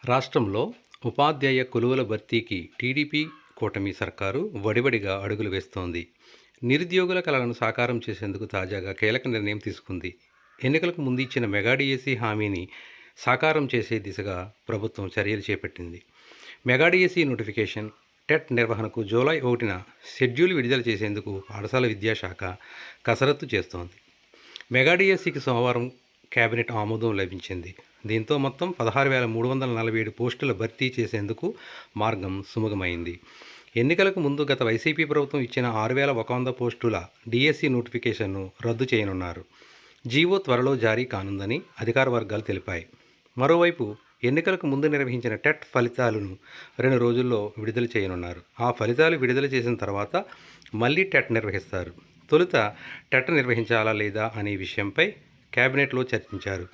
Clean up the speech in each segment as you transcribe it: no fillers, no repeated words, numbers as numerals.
రాష్ట్రంలో ఉపాధ్యాయ కొలువుల భర్తీకి టీడీపీ కూటమి సర్కారు వడివడిగా అడుగులు వేస్తోంది. నిరుద్యోగుల కలలను సాకారం చేసేందుకు తాజాగా కీలక నిర్ణయం తీసుకుంది. ఎన్నికలకు ముందు ఇచ్చిన మెగా డిఎస్సి హామీని సాకారం చేసే దిశగా ప్రభుత్వం చర్యలు చేపట్టింది. మెగా డిఎస్సి నోటిఫికేషన్, టెట్ నిర్వహణకు జూలై 1న షెడ్యూల్ విడుదల చేసేందుకు పాఠశాల విద్యాశాఖ కసరత్తు చేస్తోంది. మెగా డిఎస్సికి సోమవారం కేబినెట్ ఆమోదం లభించింది. దీంతో మొత్తం 16,347 పోస్టుల భర్తీ చేసేందుకు మార్గం సుగమమైంది. ఎన్నికలకు ముందు గత వైసీపీ ప్రభుత్వం ఇచ్చిన 6,100 పోస్టుల డిఎస్సి నోటిఫికేషన్ను రద్దు చేయనున్నారు. జీవో త్వరలో జారీ కానుందని అధికార వర్గాలు తెలిపాయి. మరోవైపు ఎన్నికలకు ముందు నిర్వహించిన టెట్ ఫలితాలను 2 రోజుల్లో విడుదల చేయనున్నారు. ఆ ఫలితాలు విడుదల చేసిన తర్వాత మళ్లీ టెట్ నిర్వహిస్తారు. తొలుత టెట్ నిర్వహించాలా లేదా అనే విషయంపై కేబినెట్లో చర్చించారు.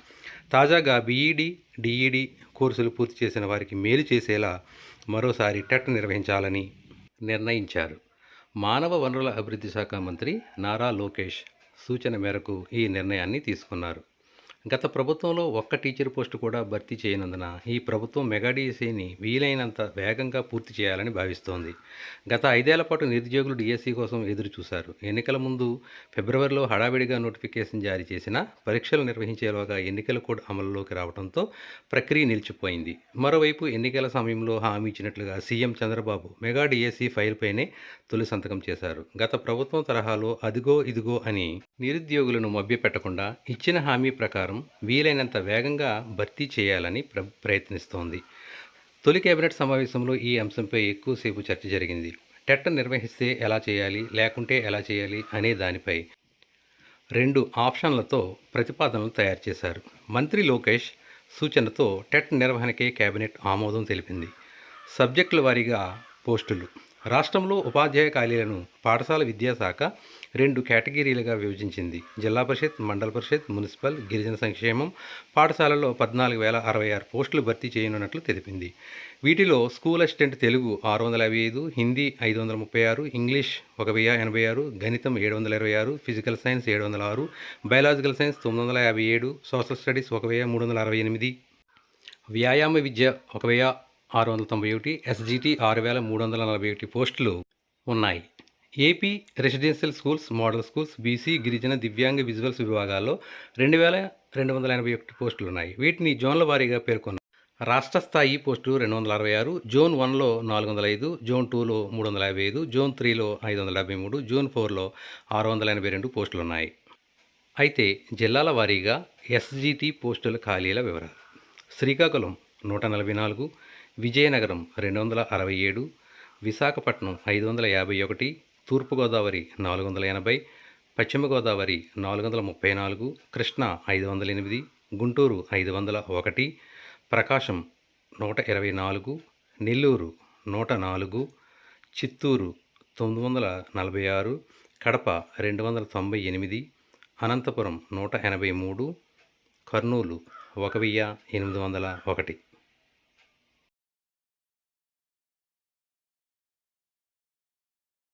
తాజాగా బీఈడీ, డిఈడీ కోర్సులు పూర్తి చేసిన వారికి మేలు చేసేలా మరోసారి టెట్ నిర్వహించాలని నిర్ణయించారు. మానవ వనరుల అభివృద్ధి శాఖ మంత్రి నారా లోకేష్ సూచన మేరకు ఈ నిర్ణయాన్ని తీసుకున్నారు. గత ప్రభుత్వంలో ఒక్క టీచర్ పోస్టు కూడా భర్తీ చేయనందున ఈ ప్రభుత్వం మెగా డిఎస్సిని వీలైనంత వేగంగా పూర్తి చేయాలని భావిస్తోంది. గత 5 ఏళ్ల పాటు నిరుద్యోగులు డిఎస్సి కోసం ఎదురు చూశారు. ఎన్నికల ముందు ఫిబ్రవరిలో హడావిడిగా నోటిఫికేషన్ జారీ చేసినా పరీక్షలు నిర్వహించేలోగా ఎన్నికల కోడ్ అమలులోకి రావడంతో ప్రక్రియ నిలిచిపోయింది. మరోవైపు ఎన్నికల సమయంలో హామీ ఇచ్చినట్లుగా సీఎం చంద్రబాబు మెగా డిఎస్సి ఫైల్పైనే తొలి సంతకం చేశారు. గత ప్రభుత్వం తరహాలో అదిగో ఇదిగో అని నిరుద్యోగులను మభ్యపెట్టకుండా ఇచ్చిన హామీ ప్రకారం వీలైనంత వేగంగా భర్తీ చేయాలని ప్రయత్నిస్తోంది. తొలి కేబినెట్ సమావేశంలో ఈ అంశంపై ఎక్కువసేపు చర్చ జరిగింది. టెట్ నిర్వహిస్తే ఎలా చేయాలి, లేకుంటే ఎలా చేయాలి అనే దానిపై 2 ఆప్షన్లతో ప్రతిపాదనలు తయారు చేశారు. మంత్రి లోకేష్ సూచనతో టెట్ నిర్వహణకే కేబినెట్ ఆమోదం తెలిపింది. సబ్జెక్టుల వారీగా పోస్టులు. రాష్ట్రంలో ఉపాధ్యాయ ఖాళీలను పాఠశాల విద్యాశాఖ 2 కేటగిరీలుగా విభజించింది. జిల్లా పరిషత్, మండల పరిషత్, మున్సిపల్, గిరిజన సంక్షేమం పాఠశాలల్లో 14,066 పోస్టులు భర్తీ చేయనున్నట్లు తెలిపింది. వీటిలో school assistant Telugu 655, Hindi 536, English 1086, గణితం 726, physical science 706, biological science 957, social studies 1368, వ్యాయామ విద్య 1691, ఎస్జిటి 6,341 పోస్టులు ఉన్నాయి. AP residential schools, model schools, BC, గిరిజన, దివ్యాంగ, విజువల్స్ విభాగాల్లో 2,281 పోస్టులున్నాయి. వీటిని జోన్ల వారీగా పేర్కొన్నారు. రాష్ట్ర స్థాయి పోస్టులు 266, జోన్ 1లో 405, జోన్ 2లో 355, జోన్ 3లో 573, జోన్ 4లో 682 పోస్టులున్నాయి. అయితే జిల్లాల వారీగా ఎస్జిటి పోస్టుల ఖాళీల వివరాలు. శ్రీకాకుళం 144, విజయనగరం 267, విశాఖపట్నం 551, తూర్పుగోదావరి 480, పశ్చిమ గోదావరి 434, కృష్ణా 508, గుంటూరు 501, ప్రకాశం 124, నెల్లూరు 104, చిత్తూరు 946, కడప 298, అనంతపురం 183, కర్నూలు 1,801.